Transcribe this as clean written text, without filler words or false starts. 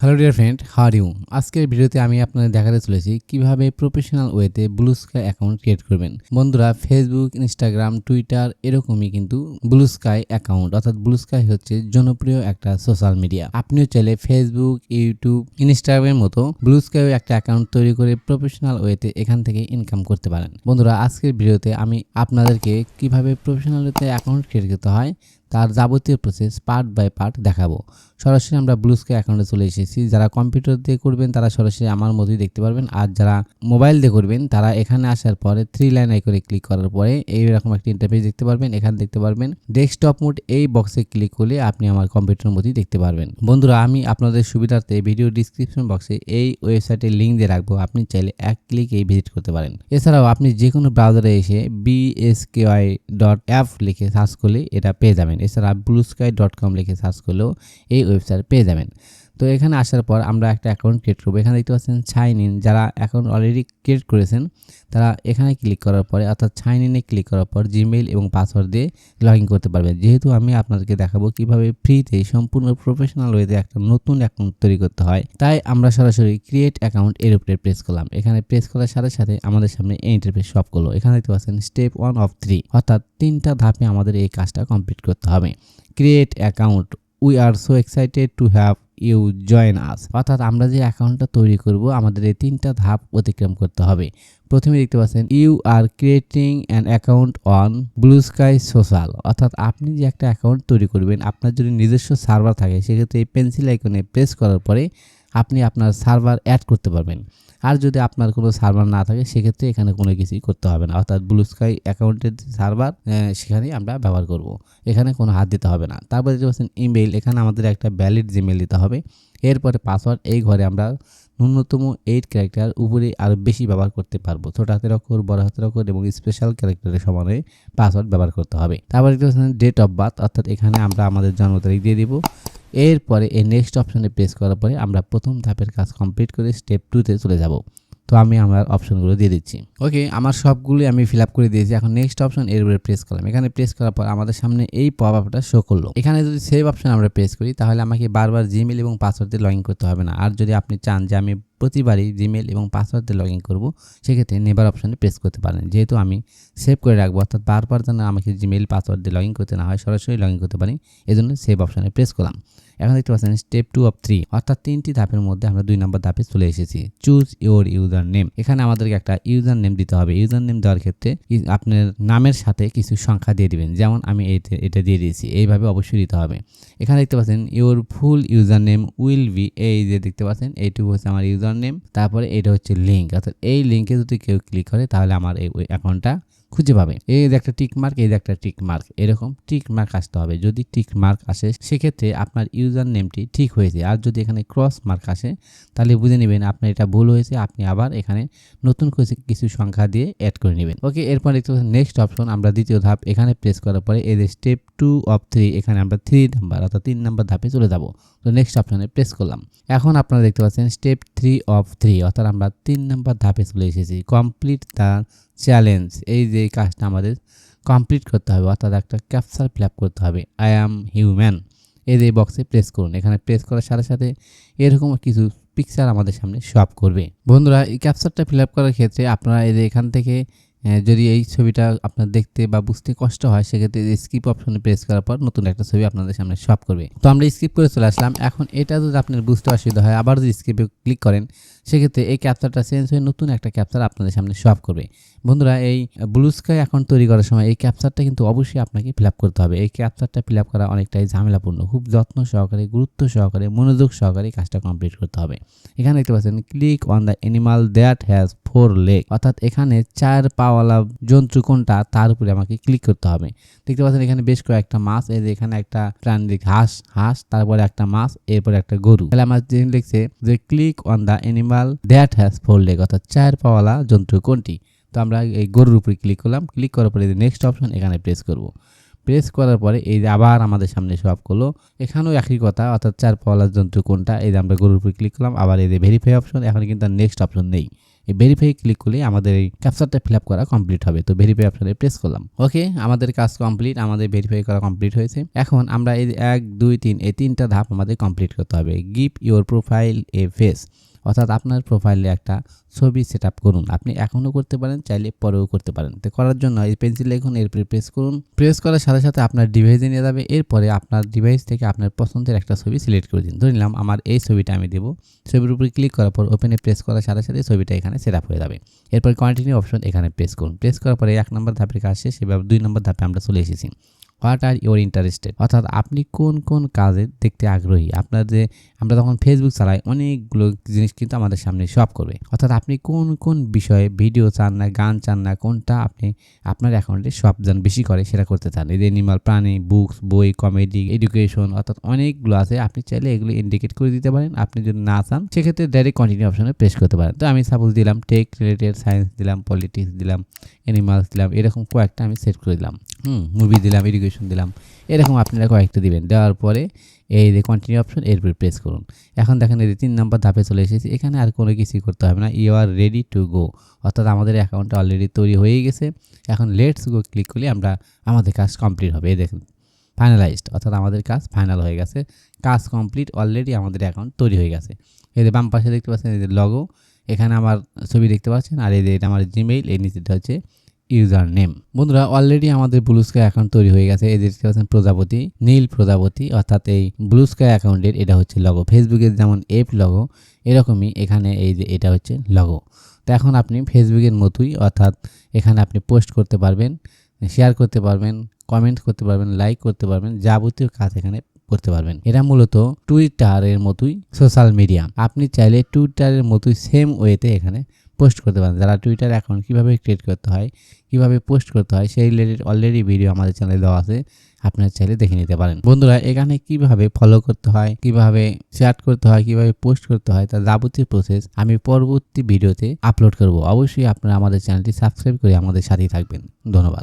Hello dear friend, how are you? আজকের ভিডিওতে আমি আপনাদের দেখাতে চলেছি কিভাবে প্রফেশনাল ওয়েতে ব্লু স্কাই অ্যাকাউন্ট ক্রিয়েট করবেন। বন্ধুরা, ফেসবুক, ইনস্টাগ্রাম, টুইটার এরকমই কিন্তু ব্লু স্কাই অ্যাকাউন্ট, অর্থাৎ ব্লু স্কাই হচ্ছে জনপ্রিয় একটা সোশ্যাল মিডিয়া। আপনিও চাইলে ফেসবুক, ইউটিউব, ইনস্টাগ্রামের মতো ব্লু স্কাইও একটা অ্যাকাউন্ট তৈরি করে প্রফেশনাল ওয়েতে এখান থেকে ইনকাম করতে পারেন। বন্ধুরা, আজকের ভিডিওতে আমি আপনাদেরকে কিভাবে প্রফেশনাল ওয়েতে অ্যাকাউন্ট ক্রিয়েট করতে হয় তার যাবতীয় প্রসেস পার্ট বাই পার্ট দেখাবো। সরাসরি আমরা ব্লু স্কাই অ্যাকাউন্টে চলে এসেছি। যারা কম্পিউটার দিয়ে করবেন তারা সরাসরি আমার মতোই দেখতে পারবেন, আর যারা মোবাইল দিয়ে করবেন তারা এখানে আসার পরে 3 লাইন আইকনে ক্লিক করার পরে এইরকম একটা ইন্টারফেস দেখতে পারবেন। এখানে দেখতে পারবেন ডেস্কটপ মোড, এই বক্সে ক্লিক করলে আপনি আমার কম্পিউটার মতোই দেখতে পারবেন। বন্ধুরা, আমি আপনাদের সুবিধার্থে ভিডিও ডিসক্রিপশন বক্সে এই ওয়েবসাইটের লিঙ্ক দিয়ে রাখবো, আপনি চাইলে এক ক্লিকেই ভিজিট করতে পারেন। এছাড়াও আপনি যে কোনো ব্রাউজারে এসে bsky.app লিখে সার্চ করলে এটা পেয়ে যাবেন। এছাড়া bluesky.com লিখে সার্চ করলেও এই ওয়েবসাইট পেয়ে যাবেন। তো এখানে আসার পর আমরা একটা অ্যাকাউন্ট ক্রিয়েট করবো। এখানে দেখতে পাচ্ছেন সাইন ইন, যারা অ্যাকাউন্ট অলরেডি ক্রিয়েট করেছেন তারা এখানে ক্লিক করার পরে অর্থাৎ সাইন ইনে ক্লিক করার পর জিমেইল এবং পাসওয়ার্ড দিয়ে লগ ইন করতে পারবেন। যেহেতু আমি আপনাদেরকে দেখাবো কিভাবে ফ্রিতে সম্পূর্ণ প্রফেশনাল ওয়েতে একটা নতুন অ্যাকাউন্ট তৈরি করতে হয়, তাই আমরা সরাসরি ক্রিয়েট অ্যাকাউন্ট এর উপরে প্রেস করলাম। এখানে প্রেস করার সাথে সাথে আমাদের সামনে এই ইন্টারফেস সব করলো। এখানে দেখতে পাচ্ছেন স্টেপ 1 of 3, অর্থাৎ 3টা ধাপে আমাদের এই কাজটা কমপ্লিট করতে হবে। Create account, we are so excited to have you join us, অর্থাৎ আমরা যে অ্যাকাউন্টটা তৈরি করব আমাদের এই 3টা ধাপ অতিক্রম করতে হবে। প্রথমে দেখতে পাচ্ছেন you are creating an account on Bluesky social, অর্থাৎ আপনি যে একটা অ্যাকাউন্ট তৈরি করবেন, আপনার যদি নিজস্ব সার্ভার থাকে সেক্ষেত্রে এই পেন্সিল আইকনে প্রেস করার পরে আপনি আপনার সার্ভার অ্যাড করতে পারবেন। আর যদি আপনার কোনো সার্ভার না থাকে সেক্ষেত্রে এখানে কোনো কিছুই করতে হবে না, অর্থাৎ ব্লু স্কাই অ্যাকাউন্টের সার্ভার সেখানেই আমরা ব্যবহার করব, এখানে কোনো হাত দিতে হবে না। তারপরে দেখতে পাচ্ছেন ইমেইল, এখানে আমাদের একটা ভ্যালিড জিমেইল দিতে হবে। এরপরে পাসওয়ার্ড, এই ঘরে আমরা ন্যূনতম 8 ক্যারেক্টার, উপরে আরও বেশি ব্যবহার করতে পারবো। ছোট হাতের অক্ষর, বড় হাতের অক্ষর এবং স্পেশাল ক্যারেক্টারের সমানে পাসওয়ার্ড ব্যবহার করতে হবে। তারপরে দেখতে পাচ্ছেন ডেট অফ বার্থ, অর্থাৎ এখানে আমরা আমাদের জন্ম তারিখ দিয়ে দিব। এরপরে এই নেক্সট অপশনে প্রেস করার পরে আমরা প্রথম ধাপের কাজ কমপ্লিট করে স্টেপ 2তে চলে যাব। তো আমি আমার অপশনগুলো দিয়ে দিচ্ছি। ওকে, আমার সবগুলোই আমি ফিল আপ করে দিয়েছি। এখন নেক্সট অপশন এর উপরে প্রেস করলাম। এখানে প্রেস করার পর আমাদের সামনে এই পপ আপটা শো করলো। এখানে যদি সেভ অপশন আমরা প্রেস করি তাহলে আমাকে বারবার জিমেইল এবং পাসওয়ার্ড দিয়ে লগ ইন করতে হবে না। আর যদি আপনি চান যে আমি প্রতিবারই জিমেইল এবং পাসওয়ার্ড দিয়ে লগ ইন করবো, সেক্ষেত্রে নেভার অপশনে প্রেস করতে পারেন। যেহেতু আমি সেভ করে রাখবো, অর্থাৎ বারবার যেন আমাকে জিমেইল পাসওয়ার্ড দিয়ে লগ ইন করতে না হয়, সরাসরি লগ ইন করতে পারি, এজন্য সেভ অপশনে প্রেস করলাম। এখন দেখতে পাচ্ছেন স্টেপ 2 of 3, অর্থাৎ 3টি ধাপের মধ্যে আমরা 2 নম্বর ধাপে চলে এসেছি। চুজ ইউর ইউজার নেম, এখানে আমাদেরকে একটা ইউজার নেম দিতে হবে। ইউজার নেম দেওয়ার ক্ষেত্রে আপনার নামের সাথে কিছু সংখ্যা দিয়ে দিবেন, যেমন আমি এটা দিয়ে দিয়েছি, এইভাবে অবশ্যই দিতে হবে। এখানে দেখতে পাচ্ছেন your full user name will be, এই যে দেখতে পাচ্ছেন এইটুকু হচ্ছে আমার ইউজার নেম। তারপরে এটা হচ্ছে লিঙ্ক, অর্থাৎ এই লিঙ্কে যদি কেউ ক্লিক করে তাহলে আমার এই অ্যাকাউন্টটা খুঁজে পাবে। এই যে একটা টিক মার্ক, এই যে একটা টিক মার্ক, এরকম টিক মার্ক আসতে হবে। যদি টিক মার্ক আসে সেক্ষেত্রে আপনার ইউজার নেমটি ঠিক হয়েছে, আর যদি এখানে ক্রস মার্ক আসে তাহলে বুঝে নেবেন আপনার এটা ভুল হয়েছে, আপনি আবার এখানে নতুন করে কিছু সংখ্যা দিয়ে অ্যাড করে নেবেন। ওকে, এরপর দেখতে পাচ্ছেন নেক্সট অপশন, আমরা দ্বিতীয় ধাপ এখানে প্রেস করার পরে এই যে স্টেপ 2 of 3, এখানে আমরা 3 নাম্বার অর্থাৎ 3 নাম্বার ধাপে চলে যাব। তো নেক্সট অপশনে প্রেস করলাম। এখন আপনারা দেখতে পাচ্ছেন স্টেপ 3 of 3, অর্থাৎ আমরা 3 নাম্বার ধাপে চলে এসেছি। কমপ্লিট দ্য চ্যালেঞ্জ, এই যে কাজটা আমাদের কমপ্লিট করতে হবে, অর্থাৎ একটা ক্যাপচার ফিল আপ করতে হবে। আই অ্যাম হিউম্যান, এই যে বক্সে প্রেস করুন। এখানে প্রেস করার সাথে সাথে এরকম কিছু পিকচার আমাদের সামনে শো আপ করবে। বন্ধুরা, এই ক্যাপচারটা ফিল আপ করার ক্ষেত্রে আপনারা এই যে এখান থেকে যদি এই ছবিটা আপনার দেখতে বা বুঝতে কষ্ট হয় সেক্ষেত্রে স্কিপ অপশনে প্রেস করার পর নতুন একটা ছবি আপনাদের সামনে শো আপ করবে। তো আমরা স্কিপ করে চলে আসলাম। এখন এটা যদি আপনার বুঝতে অসুবিধা হয়, আবার যদি স্কিপে ক্লিক করেন সেক্ষেত্রে এই ক্যাপচারটা চেঞ্জ হয়ে নতুন একটা ক্যাপচার আপনাদের সামনে শো আপ করবে। বন্ধুরা, এই ব্লু স্কাই অ্যাকাউন্ট তৈরি করার সময় এই ক্যাপচারটা কিন্তু অবশ্যই আপনাকে ফিল আপ করতে হবে। এই ক্যাপচারটা ফিল আপ করা অনেকটাই ঝামেলাপূর্ণ, খুব যত্ন সহকারে, গুরুত্ব সহকারে, মনোযোগ সহকারে কাজটা কমপ্লিট করতে হবে। এখানে দেখতে পাচ্ছেন click on the animal that has 4 leg, অর্থাৎ এখানে 4 পাওয়ালা জন্তু কোনটা তার উপরে আমাকে ক্লিক করতে হবে। দেখতে পাচ্ছেন এখানে বেশ কয়েকটা মাছ, এই যে এখানে একটা প্রাণী হাঁস, তারপরে একটা মাছ, এরপরে একটা গরু। তাহলে আমার যে লিখছে যে click on the animal that has 4 leg, অর্থাৎ 4 পাওয়ালা জন্তু কোনটি। তো আমরা এই গরুর উপরে ক্লিক করলাম। ক্লিক করার পরে নেক্সট অপশন এখানে প্রেস করব। প্রেস করার পরে এই যে আবার আমাদের সামনে শো আপ করলো। এখানেও একই কথা, অর্থাৎ 4 পাওয়ালা জন্তু কোনটা, এই যে আমরা গরুর উপরে ক্লিক করলাম। আবার এই যে ভেরিফাই অপশন, এখন কিন্তু নেক্সট অপশন নেই। এই ভেরিফাই ক্লিক করলে আমাদের এই ক্যাপচারটা ফিল আপ করা কমপ্লিট হবে। তো ভেরিফাই অপশনে প্রেস করলাম। ওকে, আমাদের কাজ কমপ্লিট, আমাদের ভেরিফাই করা কমপ্লিট হয়েছে। এখন আমরা এই 1 2 3 এই 3টা ধাপ আমাদের কমপ্লিট করতে হবে। Give your profile A face, অর্থাৎ আপনার প্রোফাইলে একটা ছবি সেট আপ করুন। আপনি এখনও করতে পারেন, চাইলে পরেও করতে পারেন। তো করার জন্য এই পেন্সিল লিখুন, এরপরে প্রেস করুন। প্রেস করার সাথে সাথে আপনার ডিভাইসে নিয়ে যাবে। এরপরে আপনার ডিভাইস থেকে আপনার পছন্দের একটা ছবি সিলেক্ট করে দিন। ধরে নিলাম আমার এই ছবিটা আমি দেবো। ছবির উপরে ক্লিক করার পর ওপেনে প্রেস করার সাথে সাথে ছবিটা এখানে সেট আপ হয়ে যাবে। এরপর কন্টিনিউ অপশন এখানে প্রেস করুন। প্রেস করার পরে 1 নম্বর ধাপের কাজ শেষ। এবার 2 নম্বর ধাপে আমরা চলে এসেছি। হোয়াট আর ইউর ইন্টারেস্টেড, অর্থাৎ আপনি কোন কোন কাজে দেখতে আগ্রহী। আপনার যে আমরা যখন ফেসবুক চালাই অনেকগুলো জিনিস কিন্তু আমাদের সামনে শো করবে, অর্থাৎ আপনি কোন কোন বিষয়ে ভিডিও চান না, গান চান না, কোনটা আপনি আপনার অ্যাকাউন্টে সব যান বেশি করে সেটা করতে চান। এই যে অ্যানিমাল, প্রাণী, বুকস, বই, কমেডি, এডুকেশন, অর্থাৎ অনেকগুলো আছে। আপনি চাইলে এগুলো ইন্ডিকেট করে দিতে পারেন। আপনি যদি না চান সেক্ষেত্রে ডাইরেক্ট কন্টিনিউ অপশনে প্রেস করতে পারেন। তো আমি সাপোজ দিলাম টেক রিলেটেড, সায়েন্স দিলাম, পলিটিক্স দিলাম, অ্যানিমালস দিলাম, এরকম কয়েকটা আমি সেট করে দিলাম। মুভি দিলাম, এডুকেশন দিলাম, এরকম আপনারা কয়েকটা দিবেন। দেওয়ার পরে এই যে কন্টিনিউ অপশন এরপর প্রেস করুন। এখন দেখেন এই যে 3 নম্বর ধাপে চলে এসেছি। এখানে আর কোনো কিছুই করতে হবে না। You are ready to go, অর্থাৎ আমাদের অ্যাকাউন্টটা অলরেডি তৈরি হয়ে গেছে। এখন লেটস গো ক্লিক করলে আমাদের কাজ কমপ্লিট হবে। এই দেখুন ফাইনালাইজড, অর্থাৎ আমাদের কাজ ফাইনাল হয়ে গেছে। কাজ কমপ্লিট, অলরেডি আমাদের অ্যাকাউন্ট তৈরি হয়ে গেছে। এই যে বাম পাশে দেখতে পাচ্ছেন এই যে লগো, এখানে আমার ছবি দেখতে পাচ্ছেন, আর এই যে এটা আমার জিমেইল, এই নিচেটা হচ্ছে ইউজার নেম। বন্ধুরা অলরেডি আমাদের ব্লু স্কাই অ্যাকাউন্ট তৈরি হয়ে গেছে। এই যে দেখতে পাচ্ছেন প্রজাপতি, নীল প্রজাপতি, অর্থাৎ এই ব্লু স্কাই অ্যাকাউন্টের এটা হচ্ছে লগো। ফেসবুকের যেমন এফ লগো, এরকমই এখানে এই যে এটা হচ্ছে লগো। তো এখন আপনি ফেসবুকের মতোই, অর্থাৎ এখানে আপনি পোস্ট করতে পারবেন, শেয়ার করতে পারবেন, কমেন্ট করতে পারবেন, লাইক করতে পারবেন, যাবতীয় কাজ এখানে করতে পারবেন। এটা মূলত টুইটারের মতোই সোশ্যাল মিডিয়া। আপনি চাইলে টুইটারের মতোই সেম ওয়েতে এখানে পোস্ট করতে পারেন। যারা টুইটার অ্যাকাউন্ট কীভাবে ক্রিয়েট করতে হয়, কীভাবে পোস্ট করতে হয়, সেই রিলেটেড অলরেডি ভিডিও আমাদের চ্যানেলে দেওয়া আছে, আপনারা চাইলে দেখে নিতে পারেন। বন্ধুরা এখানে কিভাবে ফলো করতে হয়, কিভাবে শেয়ার করতে হয়, কিভাবে পোস্ট করতে হয়, তার যাবতীয় প্রসেস আমি পরবর্তী ভিডিওতে আপলোড করব। অবশ্যই আপনারা আমাদের চ্যানেলটি সাবস্ক্রাইব করে আমাদের সাথেই থাকবেন। ধন্যবাদ।